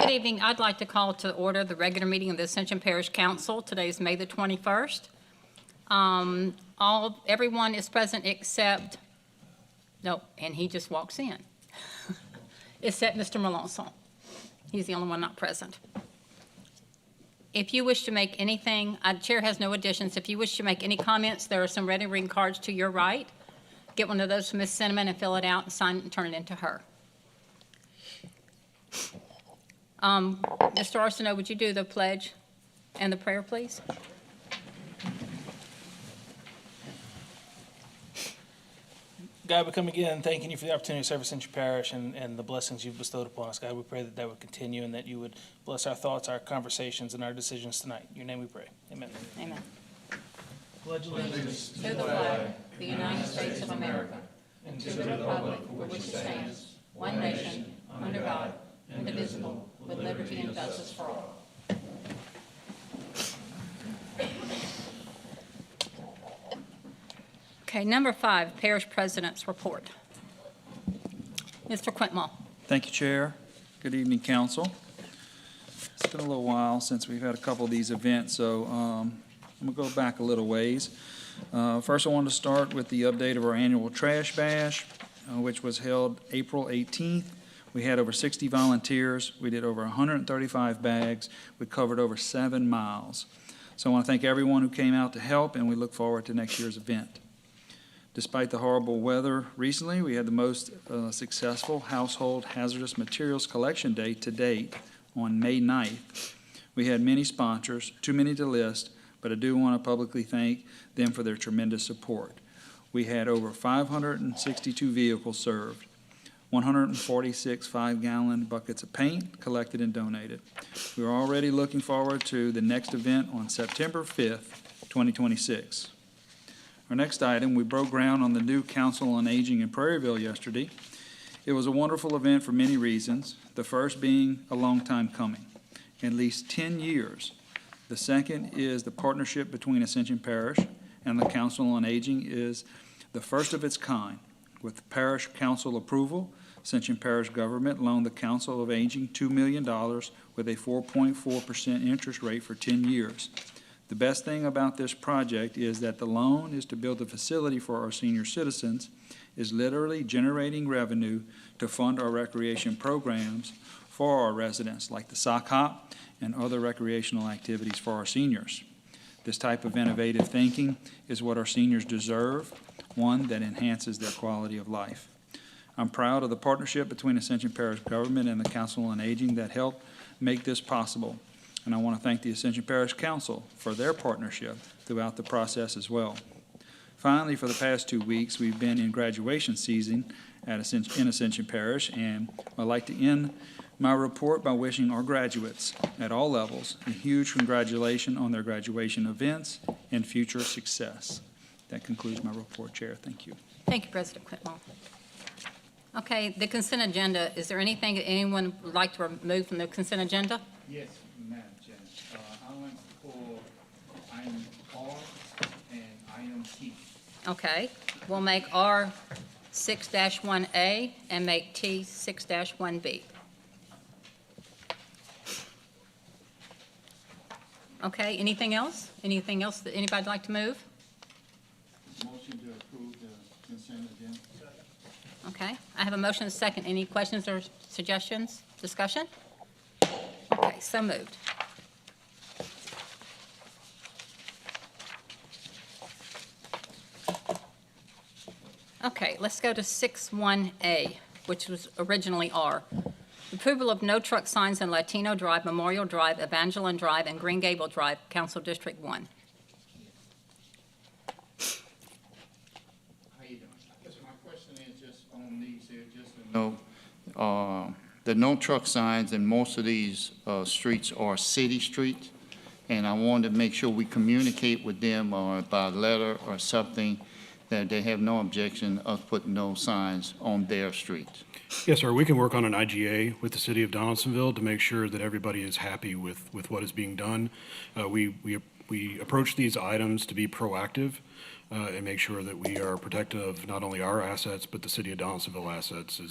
Good evening. I'd like to call to order the regular meeting of the Ascension Parish Council. Today is May the 21st. Everyone is present except, no, and he just walks in, except Mr. Melanson. He's the only one not present. If you wish to make anything, the chair has no additions. If you wish to make any comments, there are some red and green cards to your right. Get one of those from Ms. Cinnamon and fill it out and sign it and turn it into her. Mr. Arsenault, would you do the pledge and the prayer, please? God, we come again thanking you for the opportunity to serve Ascension Parish and the blessings you've bestowed upon us. God, we pray that that would continue and that you would bless our thoughts, our conversations, and our decisions tonight. In your name we pray. Amen. Amen. Pledge allegiance To the flag of the United States of America, and to the republic for which it stands, one nation, under God, indivisible, with liberty and justice for all. Okay, number 5, Parish President's Report. Mr. Quintmall. Thank you, Chair. Good evening, Council. It's been a little while since we've had a couple of these events, so I'm going to go back a little ways. First, I want to start with the update of our annual Trash Bash, which was held April 18th. We had over 60 volunteers. We did over 135 bags. We covered over 7 miles. So I want to thank everyone who came out to help, and we look forward to next year's event. Despite the horrible weather recently, we had the most successful Household Hazardous Materials Collection Day to date on May 9th. We had many sponsors, too many to list, but I do want to publicly thank them for their tremendous support. We had over 562 vehicles served, 146 5-gallon buckets of paint collected and donated. We are already looking forward to the next event on September 5th, 2026. Our next item, we broke ground on the new Council on Aging in Prairieville yesterday. It was a wonderful event for many reasons, the first being a long time coming, at least 10 years. The second is the partnership between Ascension Parish and the Council on Aging is the first of its kind. With parish council approval, Ascension Parish government loaned the Council of Aging $2 million with a 4.4% interest rate for 10 years. The best thing about this project is that the loan is to build a facility for our senior citizens, is literally generating revenue to fund our recreation programs for our residents, like the sock hop and other recreational activities for our seniors. This type of innovative thinking is what our seniors deserve, one that enhances their quality of life. I'm proud of the partnership between Ascension Parish government and the Council on Aging that helped make this possible. And I want to thank the Ascension Parish Council for their partnership throughout the process as well. Finally, for the past 2 weeks, we've been in graduation season in Ascension Parish, and I'd like to end my report by wishing our graduates at all levels a huge congratulations on their graduation events and future success. That concludes my report, Chair. Thank you. Thank you, President Quintmall. Okay, the consent agenda. Is there anything that anyone would like to remove from the consent agenda? Yes, Madam Chair. I want to pull item R and item T. Okay, we'll make R 6-1A and make T 6-1B. Okay, anything else? Anything else that anybody'd like to move? Motion to approve the consent agenda. Okay, I have a motion and a second. Any questions or suggestions? Discussion? Okay, so moved. Okay, let's go to 6-1A, which was originally R. Approval of no truck signs in Latino Drive, Memorial Drive, Evangeline Drive, and Green Gable Drive, Council District 1. How you doing? Yes, my question is just on these here, just to know, the no truck signs in most of these streets are city streets, and I wanted to make sure we communicate with them or by letter or something that they have no objection of putting no signs on their streets. Yes, sir. We can work on an IGA with the city of Donaldsonville to make sure that everybody is happy with what is being done. We approach these items to be proactive. and make sure that we are protective of not only our assets, but the city of Donaldsonville assets.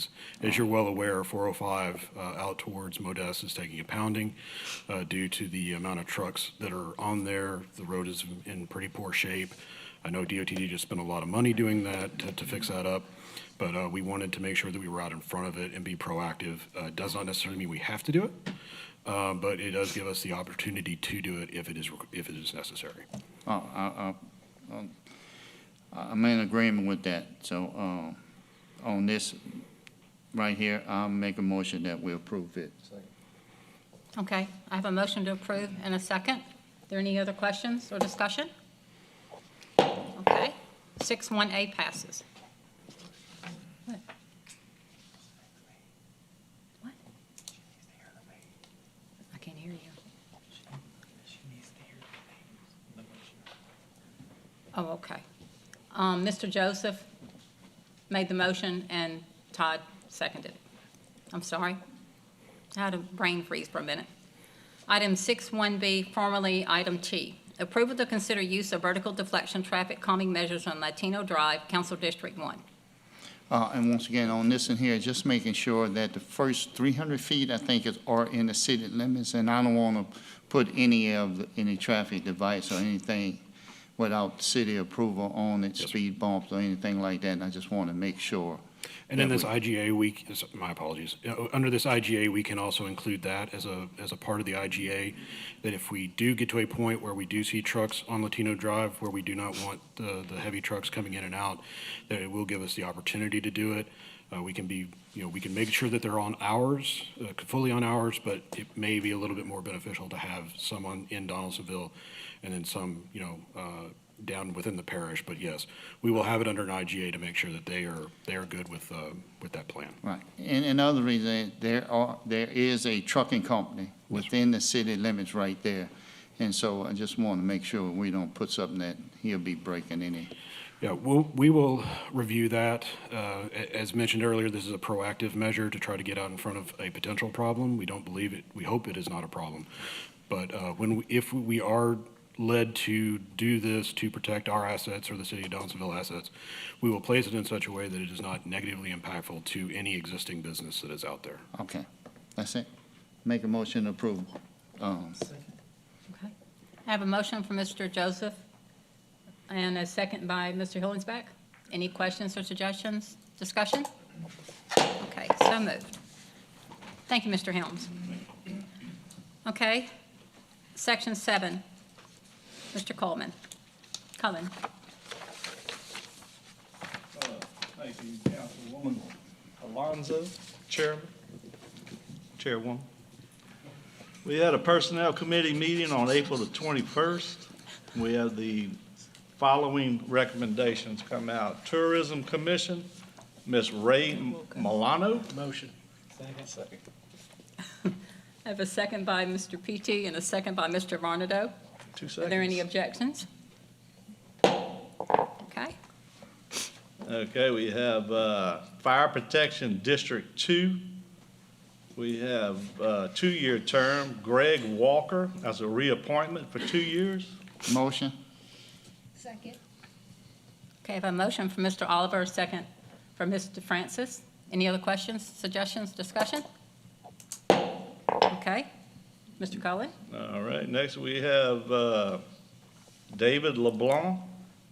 As you're well aware, 405 out towards Modest is taking a pounding due to the amount of trucks that are on there. The road is in pretty poor shape. I know DOTD just spent a lot of money doing that to fix that up, but we wanted to make sure that we were out in front of it and be proactive. It does not necessarily mean we have to do it, but it does give us the opportunity to do it if it is necessary. I'm in agreement with that. So, on this right here, I'll make a motion that we approve it. Okay, I have a motion to approve and a second. Are there any other questions or discussion? Okay, 6-1A passes. What? What? I can't hear you. Oh, okay. Mr. Joseph made the motion and Todd seconded it. I'm sorry. I had a brain freeze for a minute. Item 6-1B, formerly item T. Approval to consider use of vertical deflection traffic calming measures on Latino Drive, Council District 1. And once again, on this in here, just making sure that the first 300 feet, I think, are in the city limits, and I don't want to put any traffic device or anything without city approval on it, speed bumps or anything like that, and I just want to make sure. And in this IGA, my apologies, under this IGA, we can also include that as a part of the IGA, that if we do get to a point where we do see trucks on Latino Drive, where we do not want the heavy trucks coming in and out, that it will give us the opportunity to do it. We can make sure that they're on ours, fully on ours, but it may be a little bit more beneficial to have some in Donaldsonville and then some, down within the parish. But yes, we will have it under an IGA to make sure that they are good with that plan. Right. And another reason, there is a trucking company within the city limits right there. And so I just want to make sure we don't put something that he'll be breaking any. Yeah, we will review that. As mentioned earlier, this is a proactive measure to try to get out in front of a potential problem. We don't believe it. We hope it is not a problem. But if we are led to do this to protect our assets or the city of Donaldsonville assets, we will place it in such a way that it is not negatively impactful to any existing business that is out there. Okay, that's it. Make a motion to approve. Okay. I have a motion from Mr. Joseph and a second by Mr. Hillensback. Any questions or suggestions, discussion? Okay, so moved. Thank you, Mr. Helms. Okay, section 7, Mr. Coleman. Cullen. Thank you, Councilwoman Alonzo, Chairwoman. We had a Personnel Committee meeting on April the 21st. We have the following recommendations come out. Tourism Commission, Ms. Ray Milano. Motion. Second. I have a second by Mr. P.T. and a second by Mr. Varnado. 2 Are seconds. there any objections? Okay. Okay, we have Fire Protection District 2. We have 2-year term, Greg Walker as a reappointment for 2 years. Motion? Second. Okay, I have a motion from Mr. Oliver, a second from Mr. Francis. Any other questions, suggestions, discussion? Okay. Mr. Cullen? All right, next we have David LeBlanc,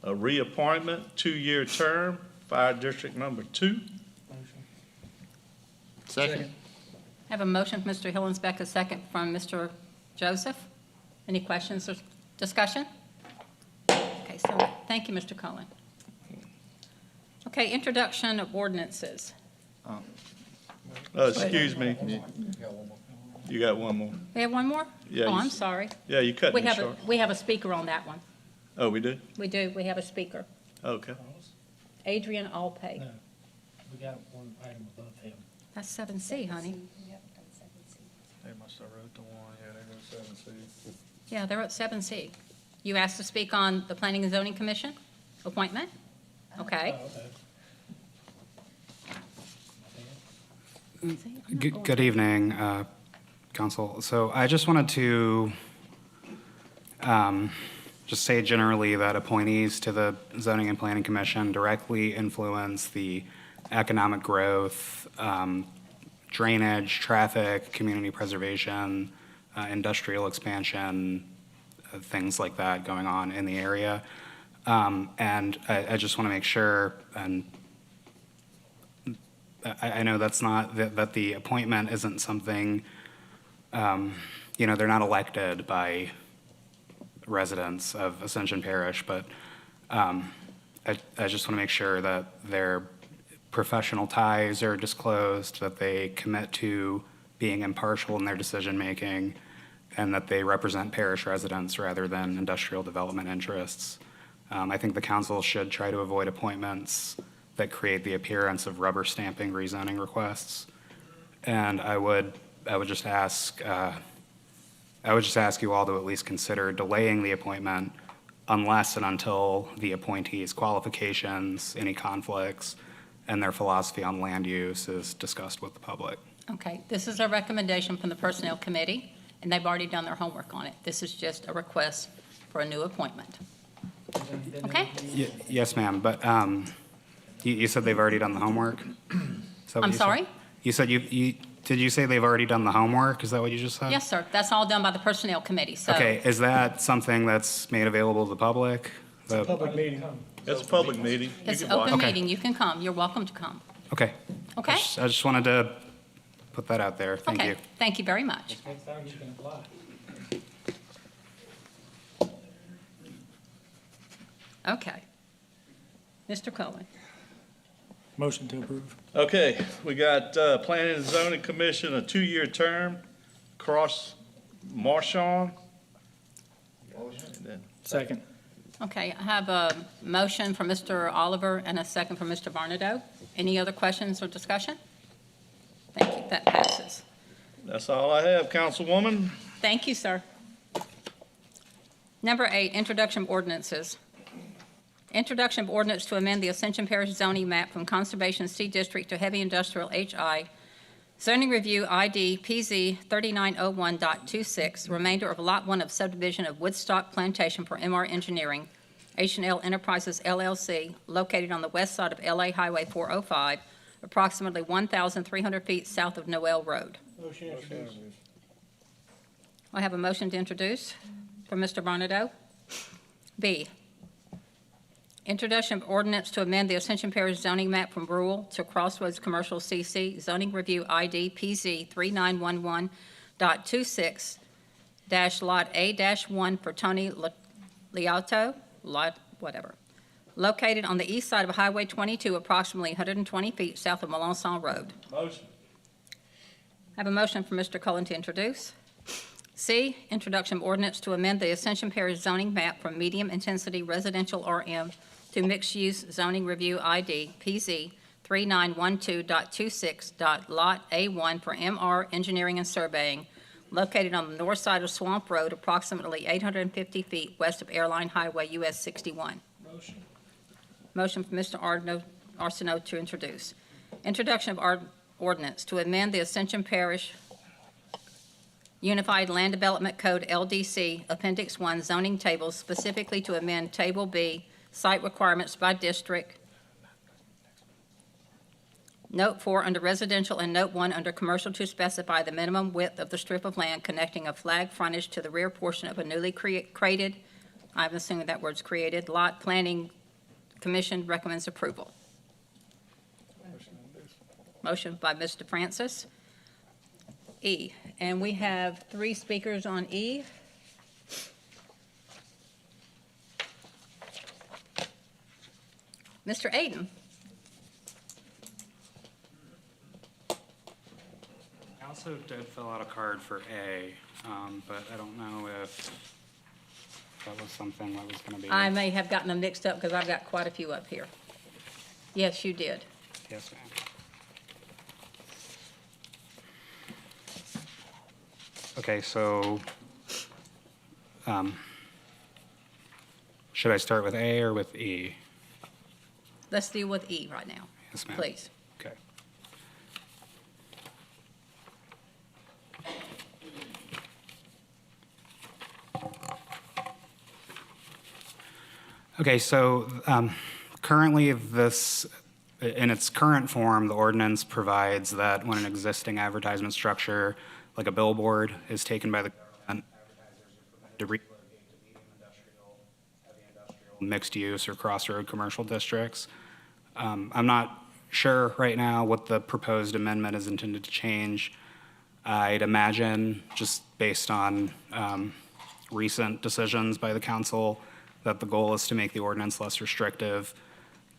a reappointment, 2-year term, Fire District Number 2. Second? I have a motion from Mr. Hillensback, a second from Mr. Joseph. Any questions or discussion? Okay, so thank you, Mr. Cullen. Okay, introduction of ordinances. Excuse me. You got one more? We have one more? Yeah, Oh, you I'm s- sorry. Yeah, you cut me We short. have a speaker on that one. Oh, we do? We do, we have a speaker. Okay. Adrian Alpay. No, we got one item above him. That's 7C, honey. They must have wrote the one, yeah, they wrote 7C. Yeah, they're at 7C. You asked to speak on the Planning and Zoning Commission appointment? Okay. Good evening, Council. So I just wanted to just say generally that appointees to the Zoning and Planning Commission directly influence the economic growth, drainage, traffic, community preservation, industrial expansion, things like that going on in the area. And I just want to make sure, and I know that's not, that the appointment isn't something, they're not elected by residents of Ascension Parish, but I just want to make sure that their professional ties are disclosed, that they commit to being impartial in their decision-making, and that they represent parish residents rather than industrial development interests. I think the council should try to avoid appointments that create the appearance of rubber stamping rezoning requests. And I would just ask you all to at least consider delaying the appointment unless and until the appointees' qualifications, any conflicts, and their philosophy on land use is discussed with the public. Okay, this is a recommendation from the Personnel Committee, and they've already done their homework on it. This is just a request for a new appointment. Okay? Yes, ma'am, but you said they've already done the homework? Is that what I'm you said? sorry? You said did you say they've already done the homework? Is that what you just said? Yes, sir. That's all done by the Personnel Committee, so. Okay, is that something that's made available to the public? Public meeting. It's a public meeting. You It's can an watch. open Okay. meeting. You can come. You're welcome to come. Okay. Okay? I just wanted to put that out there. Thank Okay. you. Thank you very much. Next time you can apply. Okay. Mr. Cohen. Motion to approve. Okay, we got Planning and Zoning Commission, a 2-year term, Cross Marchand. Second. Okay, I have a motion from Mr. Oliver and a second from Mr. Barnado. Any other questions or discussion? Thank you. That passes. That's all I have, Councilwoman. Thank you, sir. Number 8, introduction of ordinances. Introduction of ordinance to amend the Ascension Parish zoning map from Conservation C District to Heavy Industrial HI. Zoning Review ID PZ 3901.26, remainder of Lot 1 of subdivision of Woodstock Plantation for MR Engineering, H&L Enterprises LLC, located on the west side of LA Highway 405, approximately 1,300 feet south of Noel Road. I have a motion to introduce from Mr. Barnado. B, introduction of ordinance to amend the Ascension Parish zoning map from rural to Crossroads Commercial CC, zoning review ID PZ 3911.26 Lot A-1 for Tony Liato, located on the east side of Highway 22, approximately 120 feet south of Melanson Road. Motion. I have a motion from Mr. Cullen to introduce. C, introduction of ordinance to amend the Ascension Parish zoning map from medium-intensity residential RM to mixed-use zoning review ID PZ 3912.26 Lot A1 for MR Engineering and Surveying, located on the north side of Swamp Road, approximately 850 feet west of Airline Highway US 61. Motion from Mr. Arsenault to introduce. Introduction of ordinance to amend the Ascension Parish Unified Land Development Code LDC Appendix 1 zoning tables, specifically to amend Table B, site requirements by district, Note 4 under residential and Note 1 under commercial to specify the minimum width of the strip of land connecting a flag frontage to the rear portion of a newly created, I'm assuming that word's created, lot. Planning Commission recommends approval. Motion by Mr. Francis. E, and we have 3 speakers on E. Mr. Aiden. I also did fill out a card for A, but I don't know if that was something that was going to be. I may have gotten them mixed up because I've got quite a few up here. Yes, you did. Yes, ma'am. Okay, so should I start with A or with E? Let's deal with E right now, Yes, ma'am. please. Okay. Okay, so currently this, in its current form, the ordinance provides that when an existing advertisement structure, like a billboard, is taken by the government, advertisers are permitted to relocate to medium industrial, heavy industrial, mixed use, or crossroad commercial districts. I'm not sure right now what the proposed amendment is intended to change. I'd imagine, just based on recent decisions by the council, that the goal is to make the ordinance less restrictive,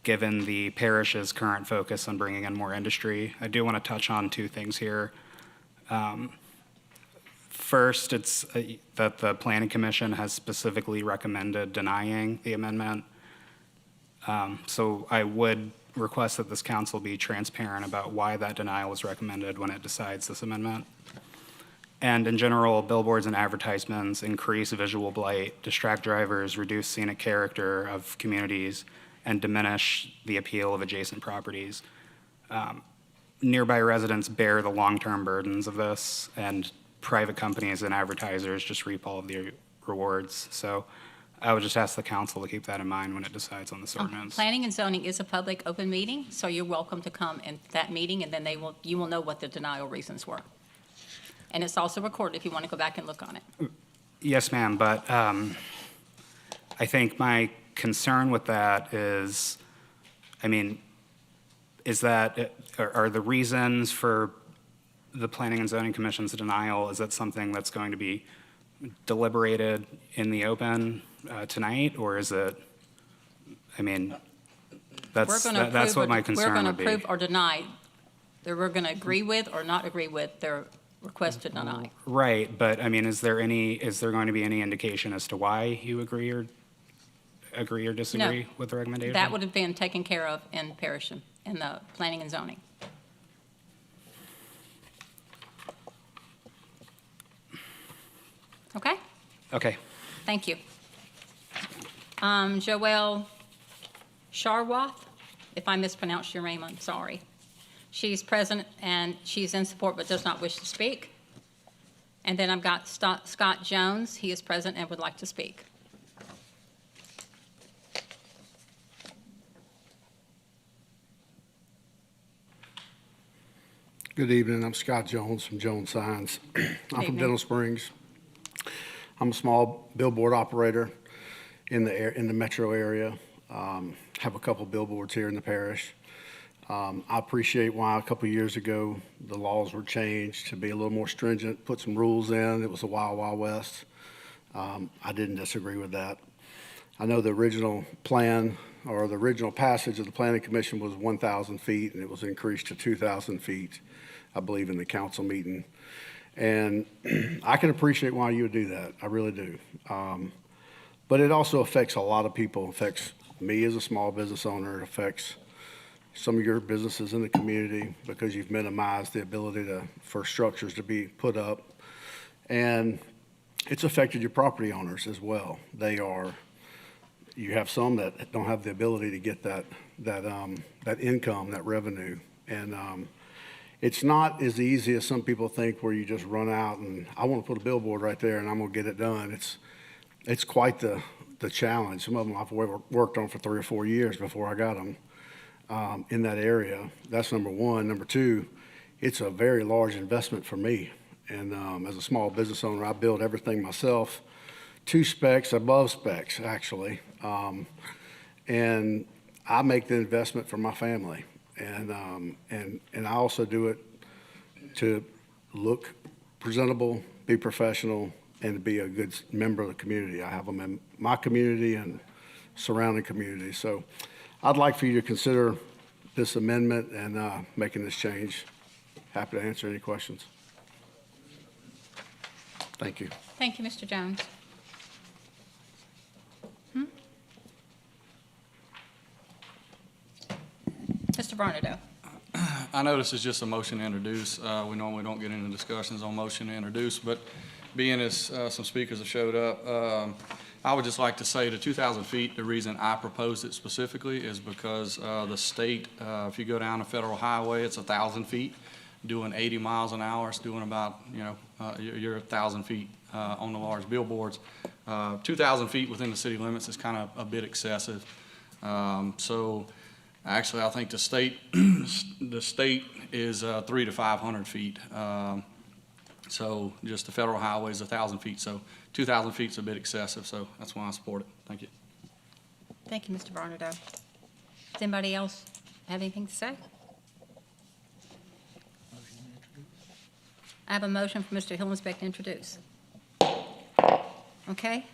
given the parish's current focus on bringing in more industry. I do want to touch on two things here. First, it's that the Planning Commission has specifically recommended denying the amendment. So I would request that this council be transparent about why that denial was recommended when it decides this amendment. And in general, billboards and advertisements increase visual blight, distract drivers, reduce scenic character of communities, and diminish the appeal of adjacent properties. Nearby residents bear the long-term burdens of this, and private companies and advertisers just reap all of the rewards. So I would just ask the council to keep that in mind when it decides on this ordinance. Planning and zoning is a public open meeting, so you're welcome to come in that meeting, and then you will know what the denial reasons were. And it's also recorded if you want to go back and look on it. Yes, ma'am, but I think my concern with that is, I mean, is that, are the reasons for the Planning and Zoning Commission's denial, is that something that's going to be deliberated in the open tonight, or is it, I mean, that's what my concern would be. We're going to approve or deny, that we're going to agree with or not agree with their request to deny. Right, but I mean, is there going to be any indication as to why you agree or disagree with the recommendation? That would have been taken care of in parish, in the planning and zoning. Okay? Okay. Thank you. Joelle Sharwath, if I mispronounced your name, I'm sorry. She's present and she's in support but does not wish to speak. And then I've got Scott Jones. He is present and would like to speak. Good evening. I'm Scott Jones from Jones Signs. I'm from evening. Dental Springs. I'm a small billboard operator in the metro area. Have a couple billboards here in the parish. I appreciate why a couple years ago the laws were changed to be a little more stringent, put some rules in. It was a wild, wild west. I didn't disagree with that. I know the original plan or the original passage of the Planning Commission was 1,000 feet, and it was increased to 2,000 feet, I believe, in the council meeting. And I can appreciate why you would do that. I really do. But it also affects a lot of people. It affects me as a small business owner. It affects some of your businesses in the community because you've minimized the ability for structures to be put up. And it's affected your property owners as well. You have some that don't have the ability to get that income, that revenue. And it's not as easy as some people think where you just run out and I want to put a billboard right there and I'm going to get it done. It's quite the challenge. Some of them I've worked on for 3 or 4 years before I got them. In that area. That's number one. Number two, it's a very large investment for me. And as a small business owner, I build everything myself, 2 specs, above specs, actually. And I make the investment for my family. And I also do it to look presentable, be professional, and to be a good member of the community. I have them in my community and surrounding communities. So I'd like for you to consider this amendment and making this change. Happy to answer any questions. Thank you. Thank you, Mr. Jones. Mr. Barnado. I know this is just a motion to introduce. We normally don't get into discussions on motion to introduce, but being as some speakers have showed up, I would just like to say the 2,000 feet, the reason I proposed it specifically is because the state, if you go down a federal highway, it's 1,000 feet. Doing 80 miles an hour, it's doing about, you're 1,000 feet on the large billboards. 2,000 feet within the city limits is kind of a bit excessive. So actually, I think the state is 300 to 500 feet. So just the federal highway is 1,000 feet, so 2,000 feet is a bit excessive, so that's why I support it. Thank you. Thank you, Mr. Barnardo. Does anybody else have anything to say? I have a motion for Mr. Hillensbeck to introduce. Okay.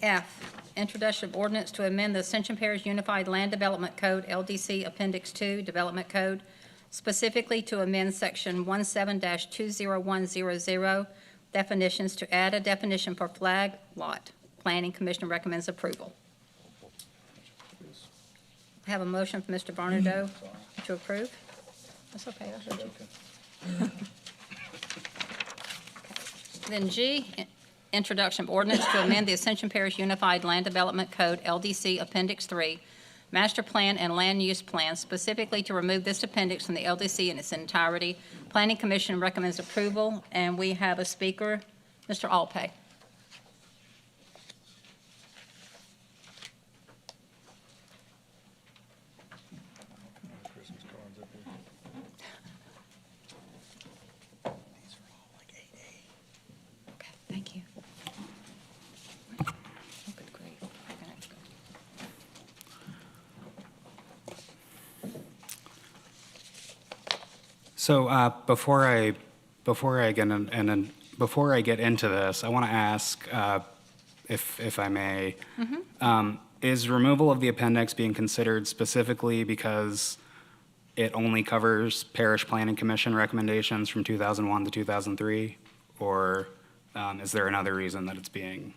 F, introduction of ordinance to amend the Ascension Parish Unified Land Development Code, LDC Appendix 2, Development Code, specifically to amend Section 17-20100, definitions, to add a definition for flag lot. Planning Commission recommends approval. I have a motion from Mr. Barnardo to approve. That's okay, I heard you. Then G, introduction of ordinance to amend the Ascension Parish Unified Land Development Code, LDC Appendix 3, Master Plan and Land Use Plan, specifically to remove this appendix from the LDC in its entirety. Planning Commission recommends approval, and we have a speaker, Mr. Alpay. Okay, thank you. Oh, good grief. I'm gonna have to go. So before I get into this, I want to ask, if I may, is removal of the appendix being considered specifically because it only covers Parish Planning Commission recommendations from 2001 to 2003, or is there another reason that it's being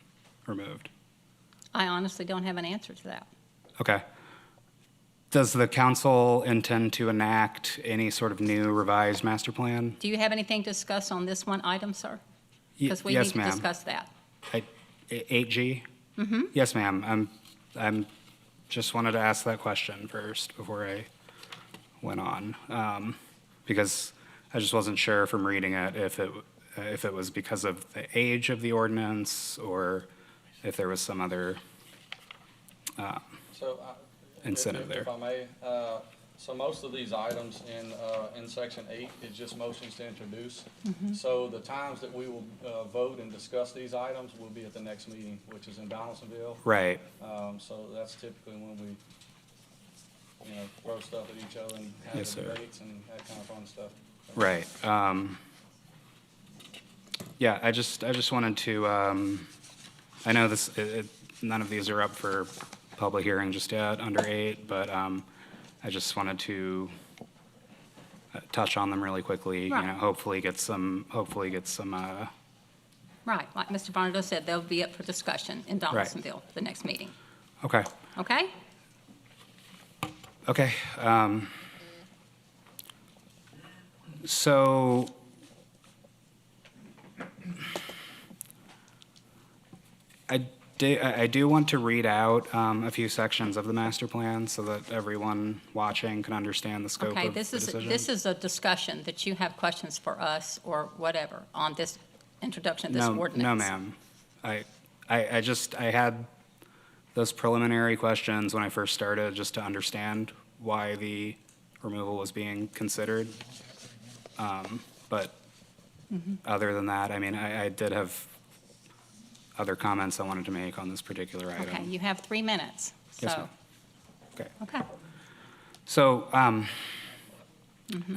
removed? I honestly don't have an answer to that. Okay. Does the council intend to enact any sort of new revised master plan? Do you have anything to discuss on this one item, sir? Because we need Yes, to ma'am. discuss that. 8G? Mm-hmm. Yes, ma'am. I'm just wanted to ask that question first before I went on, because I just wasn't sure from reading it if it was because of the age of the ordinance or if there was some other So, incentive there. If I may, so most of these items in Section 8 is just motions to introduce. So the times that we will vote and discuss these items will be at the next meeting, which is in Donaldsonville. Right. So that's typically when we, throw stuff at each other and have Yes, the sir. debates and that kind of fun stuff. Right. Yeah, I just wanted to, I know none of these are up for public hearing just yet, under 8, but I just wanted to touch on them really quickly, Right. hopefully get some, Right, like Mr. Barnardo said, they'll be up for discussion in Donaldsonville, the next meeting. okay. Okay? Okay. So I do want to read out a few sections of the master plan so that everyone watching can understand the scope Okay, of the decision. this is a discussion that you have questions for us or whatever on this introduction of this ordinance. No, ma'am. I had those preliminary questions when I first started, just to understand why the removal was being considered. But other than that, I mean, I did have other comments I wanted to make on this particular item. Okay, you have 3 minutes, Yes, so, ma'am. Okay. okay. So, I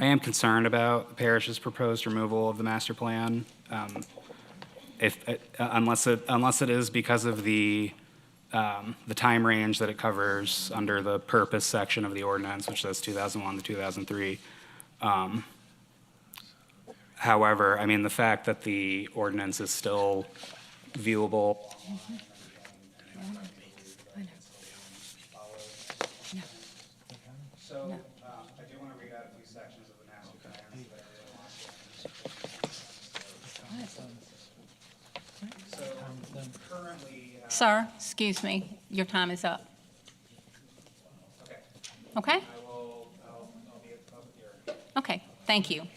am concerned about the parish's proposed removal of the master plan. Unless it is because of the time range that it covers under the purpose section of the ordinance, which says 2001 to 2003. However, I mean, the fact that the ordinance is still viewable. So, I do want to read out a few sections of the master plan that I really want to. So, currently. Sir, excuse me, your time is up. Okay. Okay? I'll be at the public hearing. Okay, thank you.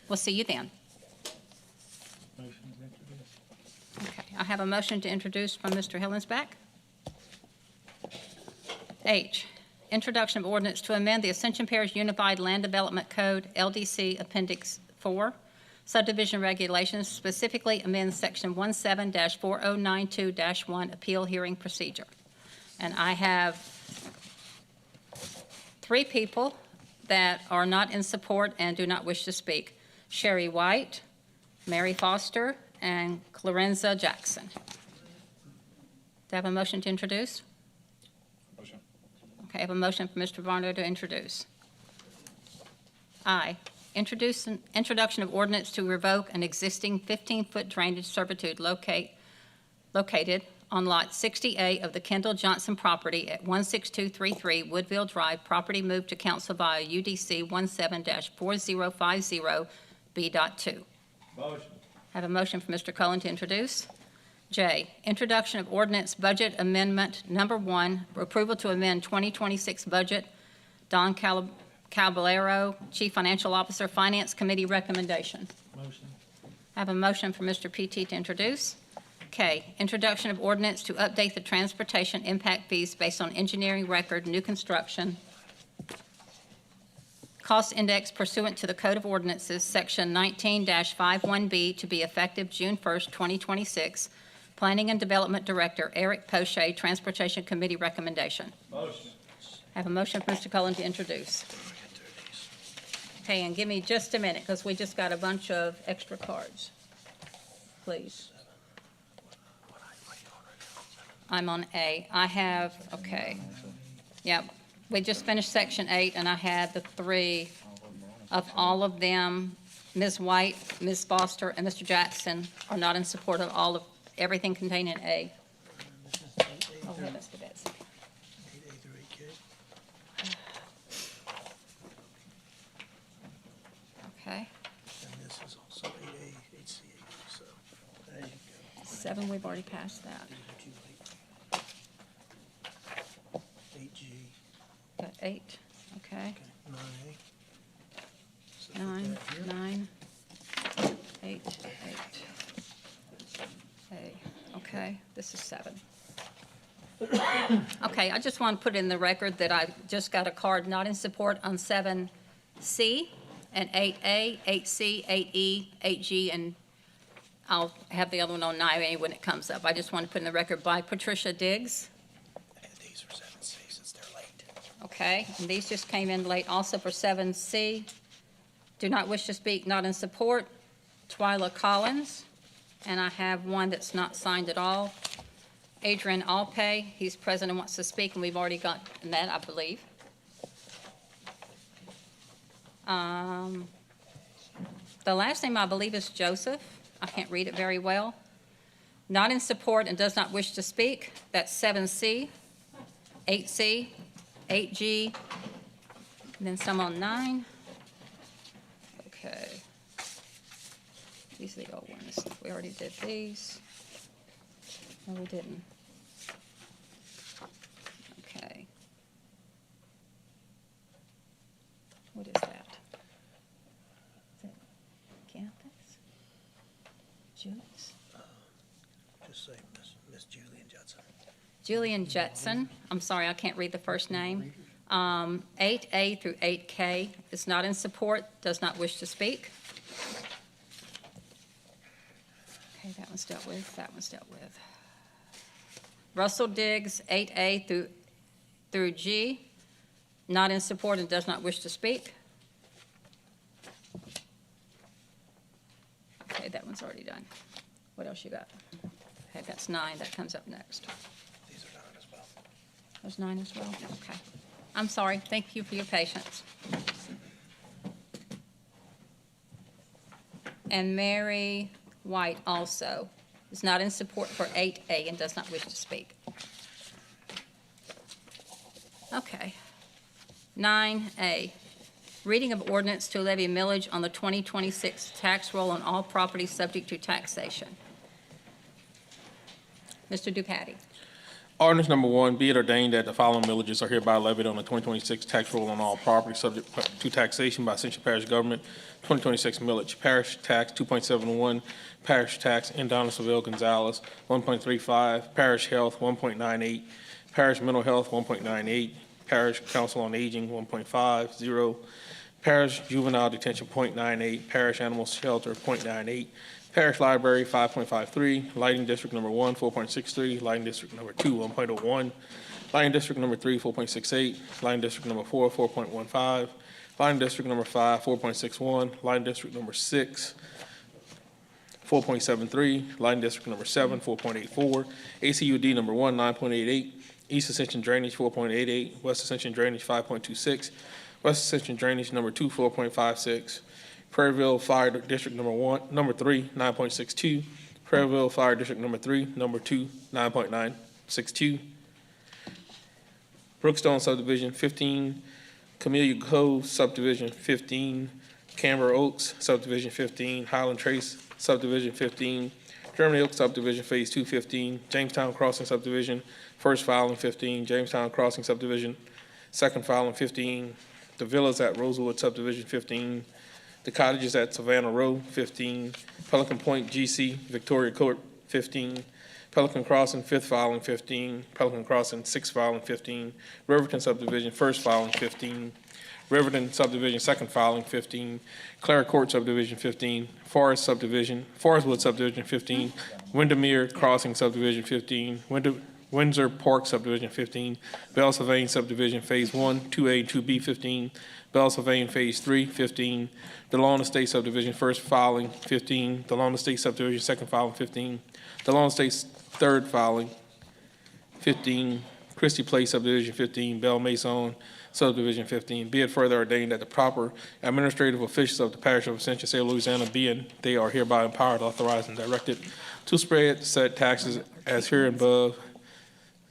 We'll see you then. I have a motion to introduce from Mr. Hillensback. H, introduction of ordinance to amend the Ascension Parish Unified Land Development Code, LDC Appendix 4, subdivision regulations, specifically amend Section 17-4092-1, appeal hearing procedure. And I have 3 people that are not in support and do not wish to speak. Sherry White, Mary Foster, and Clarenza Jackson. Do I have a motion to introduce? Motion. Okay, I have a motion for Mr. Varno to introduce. I, introduction of ordinance to revoke an existing 15-foot drainage servitude located on Lot 60A of the Kendall Johnson property at 16233 Woodville Drive, property moved to council via UDC 17-4050B.2. Motion. I have a motion for Mr. Cullen to introduce. J, introduction of ordinance budget amendment number 1, approval to amend 2026 budget. Don Caballero, Chief Financial Officer, Finance Committee recommendation. Motion. I have a motion for Mr. PT to introduce. K, introduction of ordinance to update the transportation impact fees based on engineering record, new construction, cost index pursuant to the Code of Ordinances, Section 19-51B, to be effective June 1st, 2026. Planning and Development Director Eric Poche, Transportation Committee recommendation. Motion. I have a motion for Mr. Cullen to introduce. Okay, and give me just a minute, because we just got a bunch of extra cards. Please. I'm on A. I have, okay. Yep, we just finished Section 8, and I had the 3 of all of them. Ms. White, Ms. Foster, and Mr. Jackson are not in support of all of everything contained in A. Oh, wait, Mr. Betsy. 8A through 8K. Okay. And this is also 8A, 8C, 8D, so there you go. 7, we've already passed that. These are too late. 8G, Got 8, okay. okay, 9A. So put 9, that here. 9, 8, 8. A, okay, this is 7. Okay, I just want to put in the record that I just got a card not in support on 7C and 8A, 8C, 8E, 8G, and I'll have the other one on 9A when it comes up. I just want to put in the record by Patricia Diggs. And these are 7C since they're late. Okay, and these just came in late also for 7C. Do not wish to speak, not in support. Twyla Collins. And I have one that's not signed at all. Adrian Alpay, he's present and wants to speak, and we've already gotten that, I believe. The last name, I believe, is Joseph. I can't read it very well. Not in support and does not wish to speak. That's 7C, 8C, 8G, and then some on 9. Okay. These are the old ones. We already did these. No, we didn't. Okay. What is that? Is it campus? Julie's? Just say Miss Julian Judson. Julian Jetson. I'm sorry, I can't read the first name. 8A through 8K is not in support, does not wish to speak. Okay, that one's dealt with, that one's dealt with. Russell Diggs, 8A through G, not in support and does not wish to speak. Okay, that one's already done. What else you got? Okay, that's 9, that comes up next. These are 9 as well. There's 9 as well? Okay. I'm sorry, thank you for your patience. And Mary White also is not in support for 8A and does not wish to speak. Okay. 9A, reading of ordinance to levy millage on the 2026 tax roll on all properties subject to taxation. Mr. Dupatti. Ordinance number 1, be it ordained that the following millages are hereby levied on the 2026 tax roll on all property subject to taxation by Ascension Parish government. 2026 millage, parish tax 2.71, parish tax in Donaldsonville, Gonzales 1.35, parish health 1.98, parish mental health 1.98, parish council on aging 1.50, parish juvenile detention 0.98, parish animal shelter 0.98, parish library 5.53, lighting district number 1 4.63, lighting district number 2 1.01, lighting district number 3 4.68, lighting district number 4 4.15, lighting district number 5 4.61, lighting district number 6 4.73, lighting district number 7 4.84, ACUD number 1 9.88, East Ascension drainage 4.88, West Ascension drainage 5.26, West Ascension drainage number 2 4.56, Prairieville Fire District number 3 9.62, Prairieville Fire District number 3 number 2 9.962, Brookstone Subdivision 15, Camellia Cove Subdivision 15, Camber Oaks Subdivision 15, Highland Trace Subdivision 15, Germany Oaks Subdivision Phase 2 15, Jamestown Crossing Subdivision first filing 15, Jamestown Crossing Subdivision second filing 15, the Villas at Rosewood Subdivision 15, the Cottages at Savannah Row 15, Pelican Point GC Victoria Court 15, Pelican Crossing fifth filing 15, Pelican Crossing sixth filing 15, Riverton Subdivision first filing 15, Riverton Subdivision second filing 15, Clara Court Subdivision 15, Forestwood Subdivision 15, Windermere Crossing Subdivision 15, Windsor Park Subdivision 15, Bell Sylvane Subdivision Phase 1, 2A and 2B 15, Bell Sylvane Phase 3 15, DeLone Estate Subdivision first filing 15, DeLone Estate Subdivision second filing 15, DeLone Estate third filing 15, Christie Place Subdivision 15, Bell Mason Subdivision 15. Be it further ordained that the proper administrative officials of the Parish of Ascension, State of Louisiana, be and they are hereby empowered, authorized, and directed to spread said taxes as hereinabove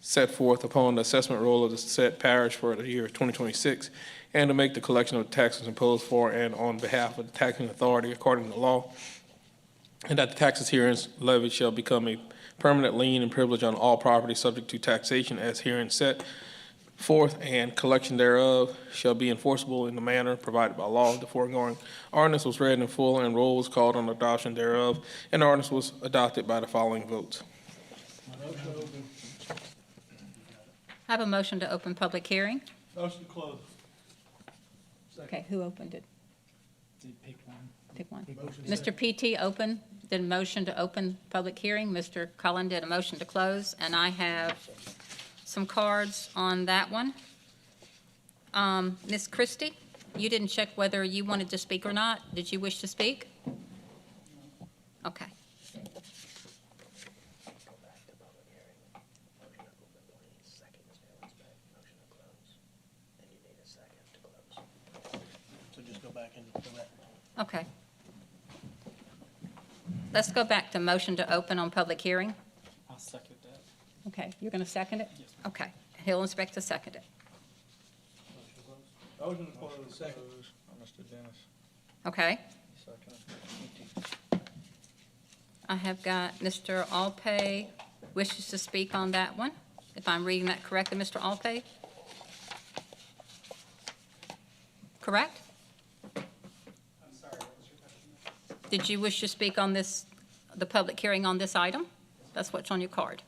set forth upon the assessment roll of the said parish for the year 2026, and to make the collection of taxes imposed for and on behalf of the taxing authority according to law, and that the taxes herein levied shall become a permanent lien and privilege on all property subject to taxation as herein set forth, and collection thereof shall be enforceable in the manner provided by law. The foregoing ordinance was read in full, and roll was called on adoption thereof, and the ordinance was adopted by the following votes. I have a motion to open public hearing. Motion to close. Okay, who opened it? Pick one. Mr. PT opened, did a motion to open public hearing. Mr. Cullen did a motion to close, and I have some cards on that one. Ms. Christie, you didn't check whether you wanted to speak or not. Did you wish to speak? Okay. So just go back and go back. Okay. Let's go back to motion to open on public hearing. I'll second that. Okay, you're going to second it? Yes. Okay. Hill Inspector second it. Motion to close. Second. Mr. Dennis, Okay. second. I have got Mr. Alpay wishes to speak on that one, if I'm reading that correctly, Mr. Alpay? Correct? I'm sorry, what was your question? Did you wish to speak on this, the public hearing on this item? That's what's on your card.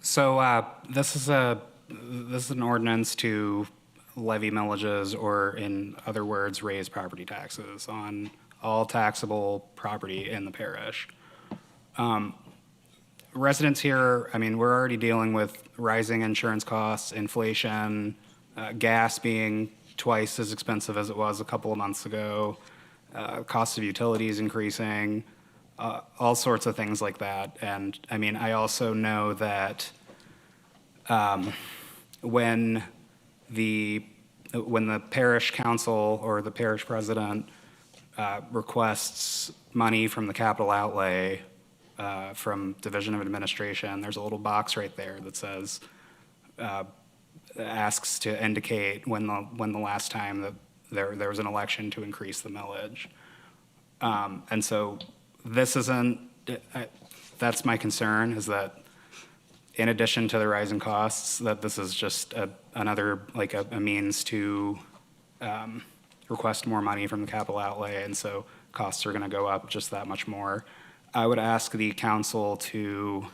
So this is an ordinance to levy millages, or in other words, raise property taxes on all taxable property in the parish. Residents here, I mean, we're already dealing with rising insurance costs, inflation, gas being twice as expensive as it was a couple of months ago, cost of utilities increasing, all sorts of things like that. And I mean, I also know that when the parish council or the parish president requests money from the capital outlay from Division of Administration, there's a little box right there that says, asks to indicate when the last time that there was an election to increase the millage. And so this isn't, that's my concern, is that in addition to the rising costs, that this is just another, like a means to request more money from the capital outlay, and so costs are going to go up just that much more. I would ask the council to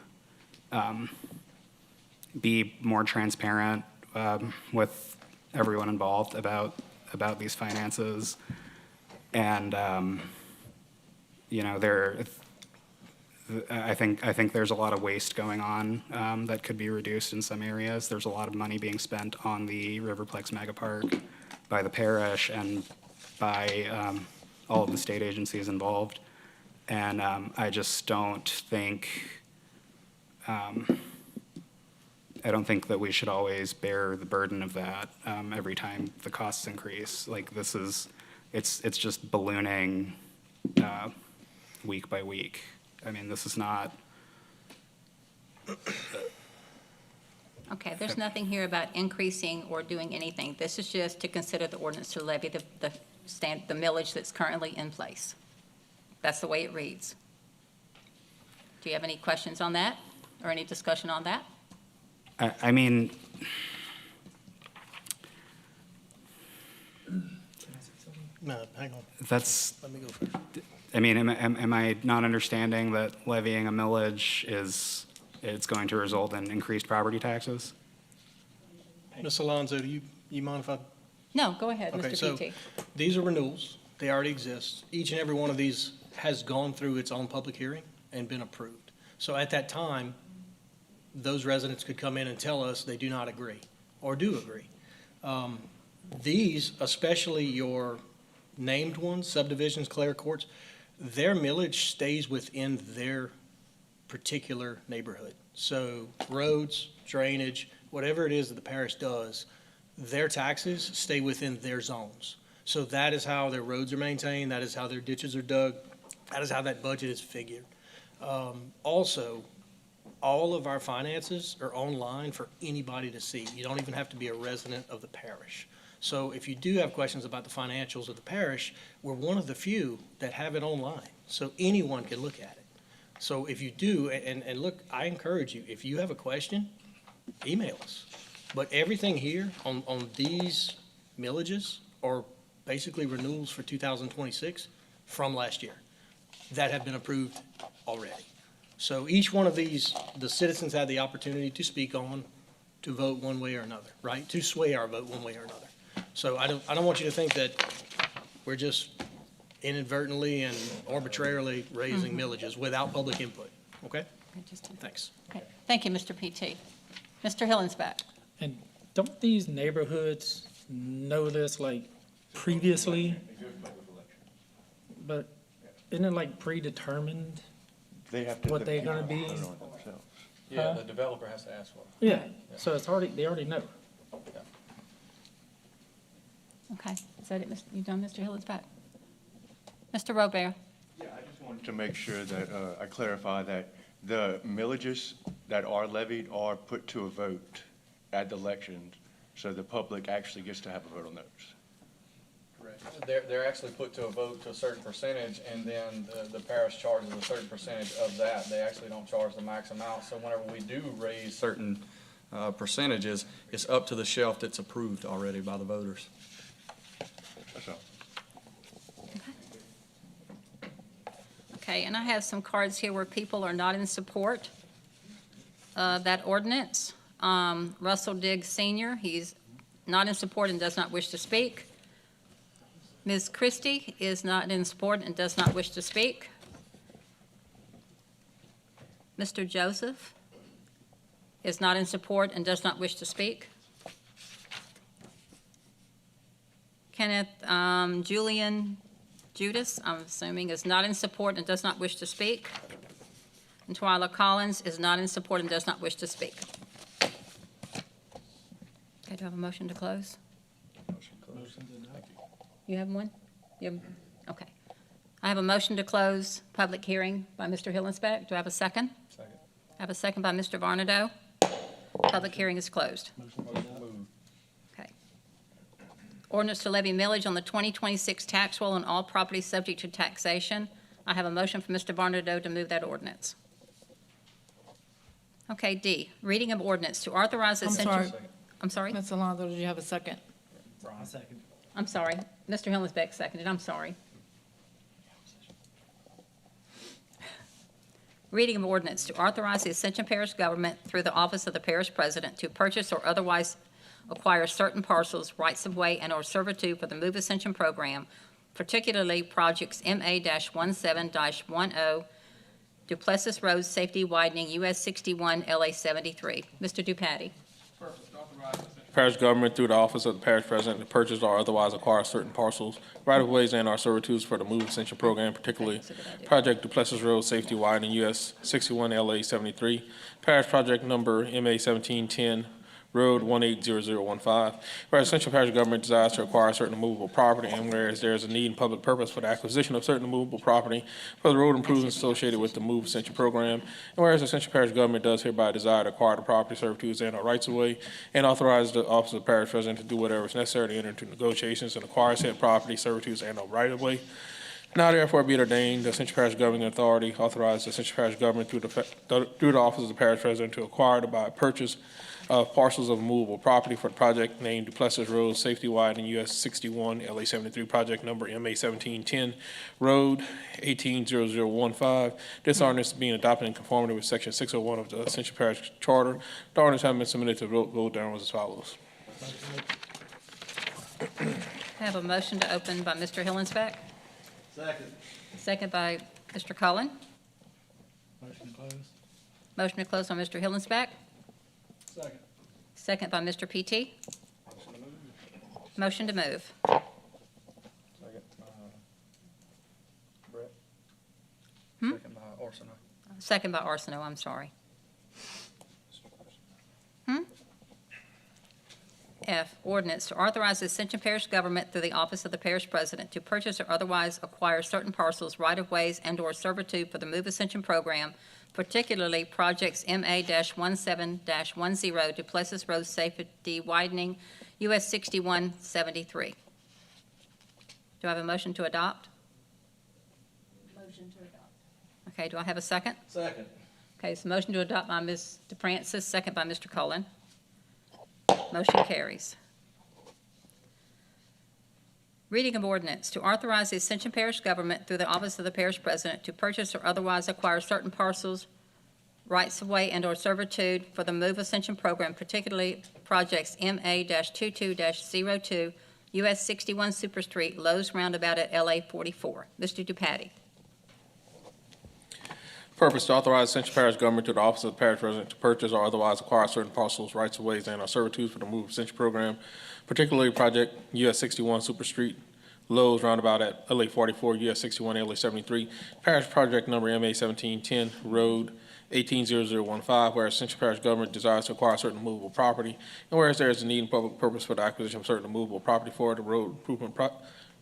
be more transparent with everyone involved about these finances. And, you know, I think there's a lot of waste going on that could be reduced in some areas. There's a lot of money being spent on the Riverplex Mega Park by the parish and by all of the state agencies involved. And I just don't think, I don't think that we should always bear the burden of that every time the costs increase. Like this is, it's just ballooning week by week. I mean, this is not. Okay, there's nothing here about increasing or doing anything. This is just to consider the ordinance to levy the millage that's currently in place. That's the way it reads. Do you have any questions on that or any discussion on that? I mean, No, hang on. that's, Let me go first. I mean, am I not understanding that levying a millage it's going to result in increased property taxes? Ms. Alonso, do you mind if I? No, go ahead, Okay, Mr. so PT. these are renewals. They already exist. Each and every one of these has gone through its own public hearing and been approved. So at that time, those residents could come in and tell us they do not agree or do agree. These, especially your named ones, subdivisions, cleric courts, their millage stays within their particular neighborhood. So roads, drainage, whatever it is that the parish does, their taxes stay within their zones. So that is how their roads are maintained, that is how their ditches are dug, that is how that budget is figured. Also, all of our finances are online for anybody to see. You don't even have to be a resident of the parish. So if you do have questions about the financials of the parish, we're one of the few that have it online, so anyone can look at it. So if you do, and look, I encourage you, if you have a question, email us. But everything here on these millages are basically renewals for 2026 from last year that have been approved already. So each one of these, the citizens had the opportunity to speak on, to vote one way or another, right? To sway our vote one way or another. So I don't want you to think that we're just inadvertently and arbitrarily raising millages without public input, okay? Thanks. Okay. Thank you, Mr. PT. Mr. Hillensback. And don't these neighborhoods know this like previously? But isn't it like predetermined what they're gonna be? Yeah, the developer has to ask for it. Yeah, so it's already, they already know. Okay, is that it, you done, Mr. Hillensback? Mr. Robert? Yeah, I just wanted to make sure that I clarify that the millages that are levied are put to a vote at the elections, so the public actually gets to have a vote on those. Correct. They're actually put to a vote to a certain percentage, and then the parish charges a certain percentage of that. They actually don't charge the max amount, so whenever we do raise certain percentages, it's up to the shelf that's approved already by the voters. That's all. Okay, and I have some cards here where people are not in support of that ordinance. Russell Diggs Sr., he's not in support and does not wish to speak. Ms. Christie is not in support and does not wish to speak. Mr. Joseph is not in support and does not wish to speak. Kenneth Julian Judas, I'm assuming, is not in support and does not wish to speak. And Twyla Collins is not in support and does not wish to speak. Okay, do I have a motion to close? You have one? You have, okay. I have a motion to close public hearing by Mr. Hillensback. Do I have a second? Second. I have a second by Mr. Varnado. Public hearing is closed. Okay. Ordinance to levy millage on the 2026 tax roll on all property subject to taxation. I have a motion from Mr. Barnadoe to move that ordinance. Okay, D, reading of ordinance to authorize the I'm Ascension. sorry. I'm sorry? Ms. Alonso, did you have a second? I'm sorry. Mr. Hillensbeck seconded. I'm sorry. Reading of ordinance to authorize the Ascension Parish government through the office of the parish president to purchase or otherwise acquire certain parcels, rights of way, and/or servitude for the Move Ascension program, particularly projects MA-17-10, Duplessis Road Safety Widening, US 61, LA 73. Mr. Dupatti. Parish government through the office of the parish president to purchase or otherwise acquire certain parcels, right-of-ways, and/or servitudes for the Move Ascension program, particularly Project Duplessis Road Safety Widening, US 61 LA 73, Parish Project Number MA 1710, Road 180015, whereas Ascension Parish government desires to acquire certain movable property, and whereas there is a need and public purpose for the acquisition of certain movable property for the road improvements associated with the Move Ascension program, and whereas Ascension Parish government does hereby desire to acquire the property, servitudes, and or rights of way, and authorize the office of the parish president to do whatever is necessary to enter into negotiations and acquire said property, servitudes, and or right of way. Now therefore be it ordained, the Ascension Parish Governing Authority authorizes the Ascension Parish government through the office of the parish president to acquire, to buy, purchase of parcels of movable property for the project named Duplessis Road Safety Widening, US 61, LA 73, project number MA 1710, Road 180015. This ordinance being adopted in conformity with section 601 of the Ascension Parish Charter. The ordinance having been submitted to vote thereon was as follows. I have a motion to open by Mr. Hillensbeck. Second. Second by Mr. Cullen. Motion to close. Motion to close by Mr. Hillensbeck. Second. Second by Mr. PT. Motion to move. Brett? Hmm? Second by Arsenault. Second by Arsenault, I'm sorry. F, ordinance to authorize the Ascension Parish government through the office of the parish president to purchase or otherwise acquire certain parcels, right-of-ways, and/or servitude for the Move Ascension program, particularly projects MA-17-10, Duplessis Road Safety Widening, US 6173. Do I have a motion to adopt? Motion to adopt. Okay, do I have a second? Second. Okay, so motion to adopt by Ms. DeFrancis, second by Mr. Cullen. Motion carries. Reading of ordinance to authorize the Ascension Parish government through the office of the parish president to purchase or otherwise acquire certain parcels, rights of way, and/or servitude for the Move Ascension program, particularly projects MA-22-02, US 61 Super Street, Lowe's Roundabout at LA 44. Mr. Dupatti. Purpose to authorize Ascension Parish government to the office of the parish president to purchase or otherwise acquire certain parcels, rights of ways, and or servitudes for the Move Ascension program, particularly project US 61 Super Street, Lowe's Roundabout at LA 44, US 61, LA 73, parish project number MA 1710, Road 180015, whereas Ascension Parish government desires to acquire certain movable property, and whereas there is a need and public purpose for the acquisition of certain movable property for the road improvement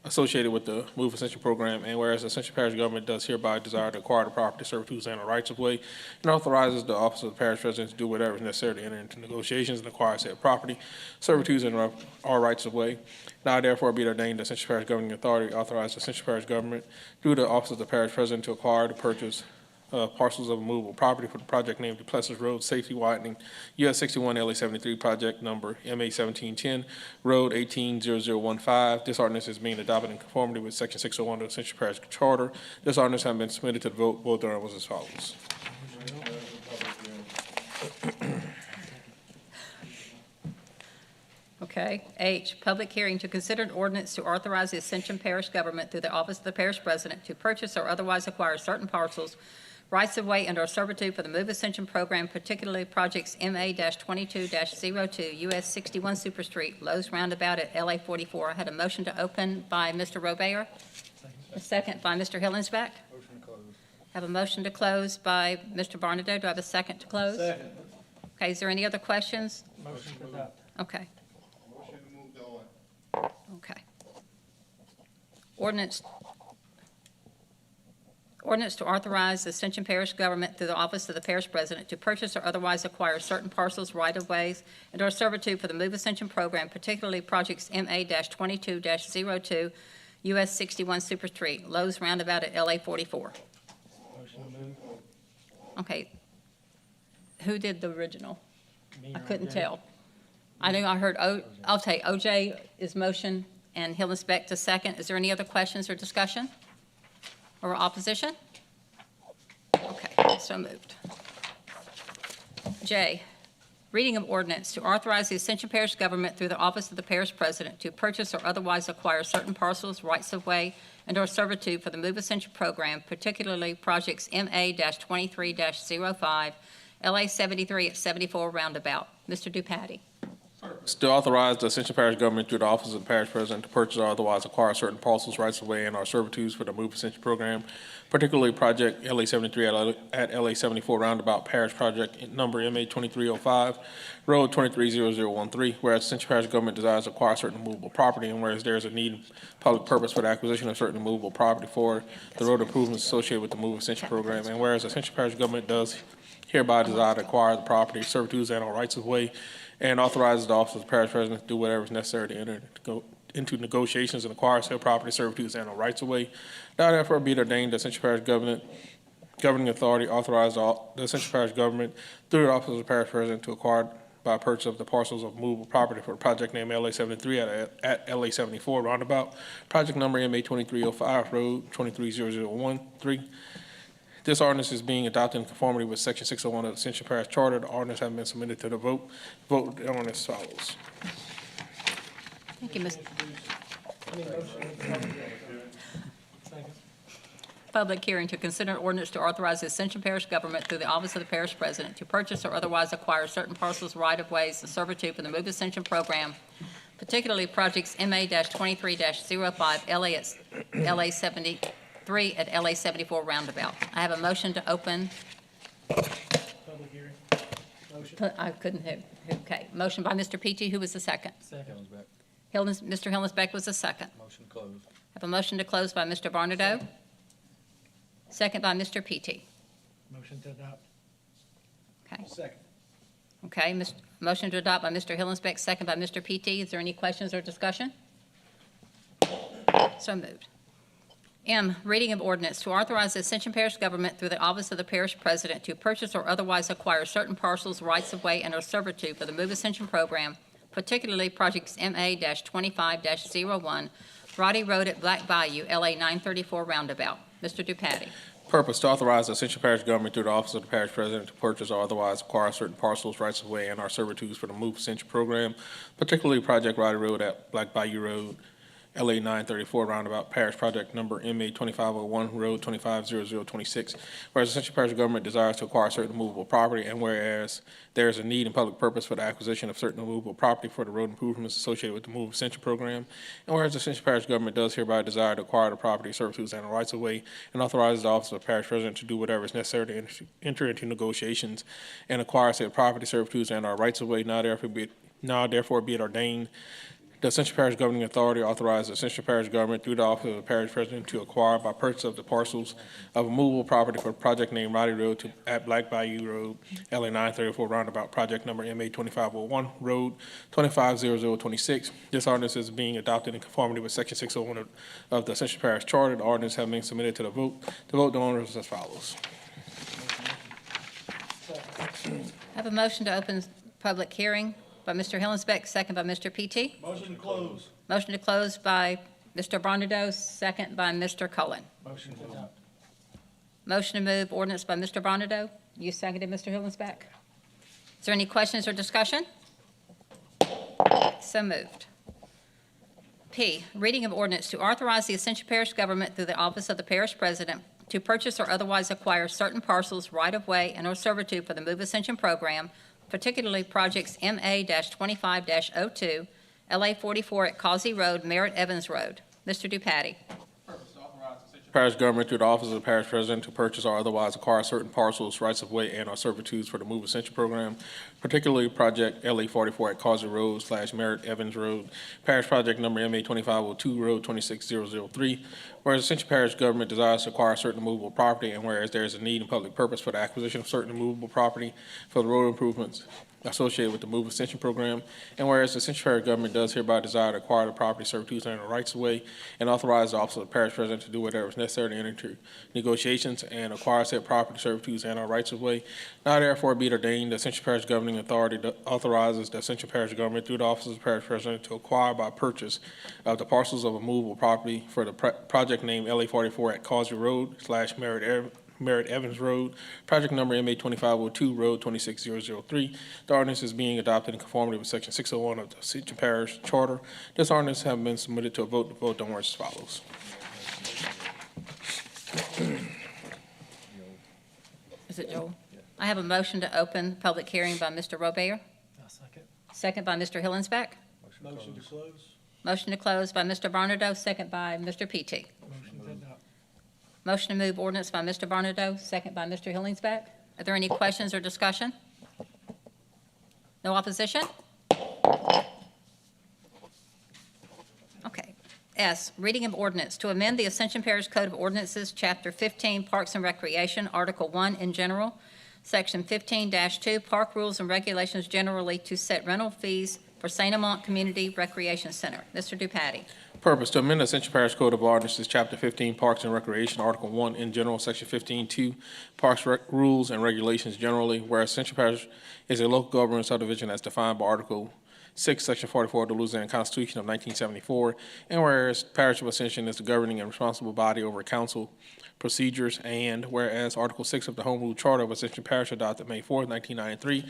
associated with the Move Ascension program, and whereas the Ascension Parish government does hereby desire to acquire the property, servitudes, and the rights of way, and authorizes the office of the parish president to do whatever is necessary to enter into negotiations and acquire said property, servitudes, and all rights of way. Now therefore be it ordained the Ascension Parish Governing Authority authorizes the Ascension Parish government through the office of the parish president to acquire, to purchase parcels of movable property for the project named Duplessis Road Safety Widening, US 61 LA 73, project number MA 1710, Road 180015. This ordinance is being adopted in conformity with section 601 of the Ascension Parish Charter. This ordinance has been submitted to the vote thereon was as follows. Okay. H, public hearing to consider an ordinance to authorize the Ascension Parish government through the office of the parish president to purchase or otherwise acquire certain parcels, rights of way, and/or servitude for the Move Ascension program, particularly projects MA-22-02, US 61 Super Street, Lowe's Roundabout at LA 44. I had a motion to open by Mr. Robear. A second by Mr. Hillensbeck. Motion to close. I have a motion to close by Mr. Barnadoe. Do I have a second to close? Second. Okay, is there any other questions? Motion to adopt. Okay, Motion to move on. okay. Ordinance, Ordinance to authorize the Ascension Parish government through the office of the parish president to purchase or otherwise acquire certain parcels, right-of-ways, and/or servitude for the Move Ascension program, particularly projects MA-22-02, US 61 Super Street, Lowe's Roundabout at LA 44. Motion to move. Okay. Who did the original? Me I or couldn't OJ? tell. I knew I heard, I'll take OJ is motion and Hillensbeck to second. Is there any other questions or discussion or opposition? Okay, so moved. J, reading of ordinance to authorize the Ascension Parish government through the office of the parish president to purchase or otherwise acquire certain parcels, rights-of-way, and/or servitude for the Move Ascension program, particularly projects MA-23-05, LA 73 at 74 Roundabout. Mr. Dupatti. To authorize the Ascension Parish government through the office of the parish president to purchase or otherwise acquire certain parcels, rights of way, and/or servitudes for the Move Ascension program, particularly project LA 73 at LA 74 Roundabout, parish project number MA 2305, road 230013. Whereas the Ascension Parish government desires to acquire certain movable property, and whereas there is a need, public purpose for the acquisition of certain movable property for the road improvements associated with the Move Ascension program, and whereas the Ascension Parish government does hereby desire to acquire the property, servitudes, and/or rights of way, and authorizes the office of the parish president to do whatever is necessary to enter into negotiations and acquire said property, servitudes, and/or rights of way. Now therefore be it ordained that Ascension Parish governing authority authorize the Ascension Parish government through the office of the parish president to acquire by purchase of the parcels of movable property for the project name LA 73 at LA 74 Roundabout, project number MA 2305, road 230013. This ordinance is being adopted in conformity with Section 601 of the Ascension Parish Charter. The ordinance has been submitted to the vote. Vote on as follows. Thank you, Mr. Public hearing to consider ordinance to authorize the Ascension Parish government through the office of the parish president to purchase or otherwise acquire certain parcels, right-of-ways, and servitude for the Move Ascension program, particularly projects MA-23-05, LA 73 at LA 74 Roundabout. I have a motion to open. Public hearing. Motion. I couldn't hear. Okay. Motion by Mr. Peachy. Who was the second? Second. Mr. Hillensbeck was the second. Motion closed. I have a motion to close by Mr. Barnado. Second by Mr. Peachy. Motion to adopt. Okay. Second. Okay. Motion to adopt by Mr. Hillensbeck, second by Mr. Peachy. Is there any questions or discussion? So moved. M, reading of ordinance to authorize the Ascension Parish government through the office of the parish president to purchase or otherwise acquire certain parcels, rights of way, and/or servitude for the Move Ascension program, particularly projects MA-25-01, Roddy Road at Black Bayou, LA 934 Roundabout. Mr. Dupatti. Purpose to authorize the Ascension Parish government through the office of the parish president to purchase or otherwise acquire certain parcels, rights of way, and/or servitudes for the Move Ascension program, particularly project Roddy Road at Black Bayou Road, LA 934 Roundabout, parish project number MA 2501, road 250026. Whereas the Ascension Parish government desires to acquire certain movable property, and whereas there is a need and public purpose for the acquisition of certain movable property for the road improvements associated with the Move Ascension program, and whereas the Ascension Parish government does hereby desire to acquire the property, servitudes, and the rights of way, and authorizes the office of the parish president to do whatever is necessary to enter into negotiations and acquire said property, servitudes, and our rights of way, now therefore be it ordained the Ascension Parish governing authority authorizes the Ascension Parish government through the office of the parish president to acquire by purchase of the parcels of movable property for project named Roddy Road at Black Bayou Road, LA 934 Roundabout, project number MA 2501, road 250026. This ordinance is being adopted in conformity with Section 601 of the Ascension Parish Charter. The ordinance has been submitted to the vote. The vote, the ordinance is as follows. I have a motion to open public hearing by Mr. Hillensbeck, second by Mr. Peachy. Motion to close. Motion to close by Mr. Barnado, second by Mr. Cullen. Motion to adopt. Motion to move ordinance by Mr. Barnado. You seconded, Mr. Hillensbeck. Is there any questions or discussion? So moved. P, reading of ordinance to authorize the Ascension Parish government through the office of the parish president to purchase or otherwise acquire certain parcels, right-of-way, and/or servitude for the Move Ascension program, particularly projects MA-25-02, LA 44 at Causey Road, Merritt Evans Road. Mr. Dupatti. Purpose to authorize the Ascension parish government through the office of the parish president to purchase or otherwise acquire certain parcels, rights of way, and/or servitudes for the Move Ascension program, particularly project LA 44 at Causey Road / Merritt Evans Road, parish project number MA 2502, Road 26003. Whereas Ascension Parish government desires to acquire certain movable property, and whereas there is a need and public purpose for the acquisition of certain movable property for the road improvements associated with the Move Ascension program, and whereas the Ascension Parish government does hereby desire to acquire the property, servitudes, and the rights of way, and authorize the office of the parish president to do whatever is necessary to enter into negotiations and acquire said property, servitudes, and our rights of way. Now therefore be it ordained, the Ascension Parish governing authority authorizes the Ascension Parish government through the office of the parish president to acquire by purchase of the parcels of a movable property for the project named LA 44 at Causey Road / Merritt Evans Road, project number MA 2502, Road 26003. The ordinance is being adopted in conformity with Section 601 of the Ascension Parish Charter. This ordinance has been submitted to a vote. The vote on words as follows. Is it Joel? I have a motion to open the public hearing by Mr. Robert. Second by Mr. Hillensback. Motion to close? Motion to close by Mr. Barnardo, second by Mr. P.T. Motion to move ordinance by Mr. Barnardo, second by Mr. Hillensback. Are there any questions or discussion? No opposition? Okay. S, reading of ordinance to amend the Ascension Parish Code of Ordinances, Chapter 15, Parks and Recreation, Article 1 in general, Section 15-2, Park Rules and Regulations generally to set rental fees for St. Amant Community Recreation Center. Mr. Dupatti. Purpose, to amend the Ascension Parish Code of Ordinances, Chapter 15, Parks and Recreation, Article 1 in general, Section 15-2, Parks Rules and Regulations generally, whereas Ascension Parish is a local government subdivision as defined by Article 6, Section 44 of the Louisiana Constitution of 1974, and whereas Parish of Ascension is the governing and responsible body over council procedures, and whereas Article 6 of the Home Rule Charter of Ascension Parish adopted May 4, 1993,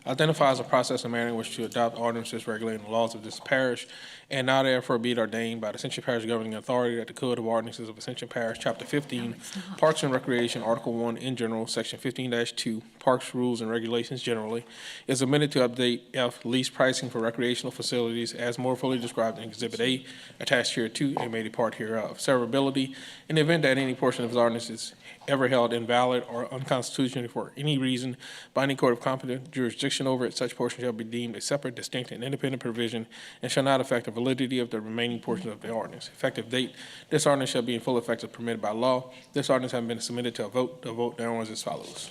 identifies a process and manner in which to adopt ordinances regulating the laws of this parish, and now therefore be it ordained by the Ascension Parish governing authority that the Code of Ordinances of Ascension Parish, Chapter 15, Parks and Recreation, Article 1 in general, Section 15-2, Parks Rules and Regulations generally, is amended to update F, lease pricing for recreational facilities as more fully described in Exhibit A, attached here to and made a part hereof. Severability, in the event that any portion of his ordinance is ever held invalid or unconstitutional for any reason by any court of competent jurisdiction over it, such portion shall be deemed a separate, distinct, and independent provision and shall not affect the validity of the remaining portions of the ordinance. Effective date, this ordinance shall be in full effect as permitted by law. This ordinance has been submitted to a vote. The vote now is as follows.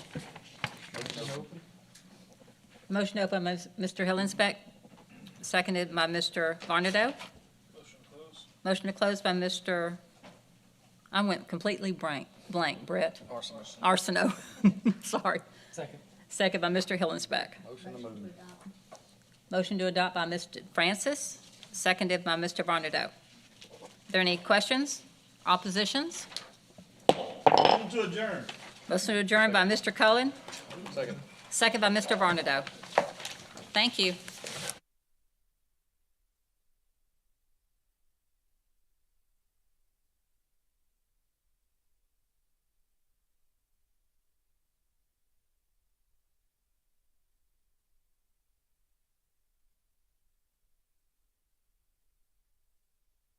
Motion to open by Mr. Hillensback, seconded by Mr. Barnardo. Motion to close by Mr. I went completely blank, Brett. Arsenault. Sorry. Second by Mr. Hillensback. Motion to adopt by Mr. Francis, seconded by Mr. Barnardo. Are there any questions, oppositions? Motion to adjourn. Motion to adjourn by Mr. Cullen. Second by Mr. Barnardo. Thank you.